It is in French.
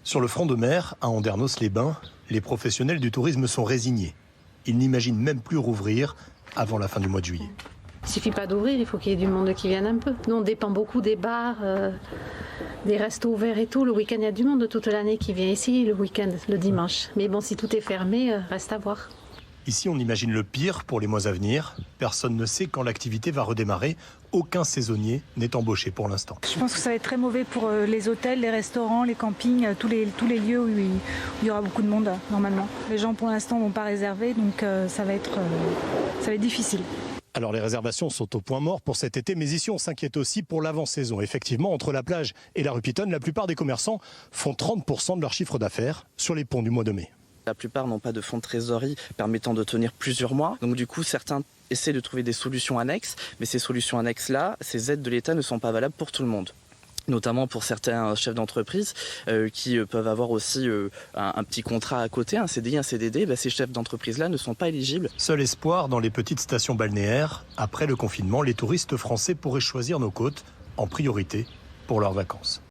Sur le front de mer, à Andernos-les-Bains, les professionnels du tourisme sont résignés. Ils n'imaginent même plus rouvrir avant la fin du mois de juillet. Il suffit pas d'ouvrir, il faut qu'il y ait du monde qui vienne un peu. Nous, on dépend beaucoup des bars, des restos ouverts et tout. Le week-end, il y a du monde toute l'année qui vient ici, le week-end, le dimanche. Mais bon, si tout est fermé, reste à voir. Ici, on imagine le pire pour les mois à venir. Personne ne sait quand l'activité va redémarrer. Aucun saisonnier n'est embauché pour l'instant. Je pense que ça va être très mauvais pour les hôtels, les restaurants, les campings, tous les lieux où il y aura beaucoup de monde normalement. Les gens pour l'instant n'ont pas réservé, donc ça va être difficile. Alors les réservations sont au point mort pour cet été, mais ici on s'inquiète aussi pour l'avant-saison. Effectivement, entre la plage et la rue Pitonne, la plupart des commerçants font 30% de leur chiffre d'affaires sur les ponts du mois de mai. La plupart n'ont pas de fonds de trésorerie permettant de tenir plusieurs mois. Donc du coup, certains essaient de trouver des solutions annexes, mais ces solutions annexes-là, ces aides de l'État ne sont pas valables pour tout le monde. Notamment pour certains chefs d'entreprise qui peuvent avoir aussi un petit contrat à côté, un CDI, un CDD, ces chefs d'entreprise-là ne sont pas éligibles. Seul espoir dans les petites stations balnéaires, après le confinement, les touristes français pourraient choisir nos côtes en priorité pour leurs vacances.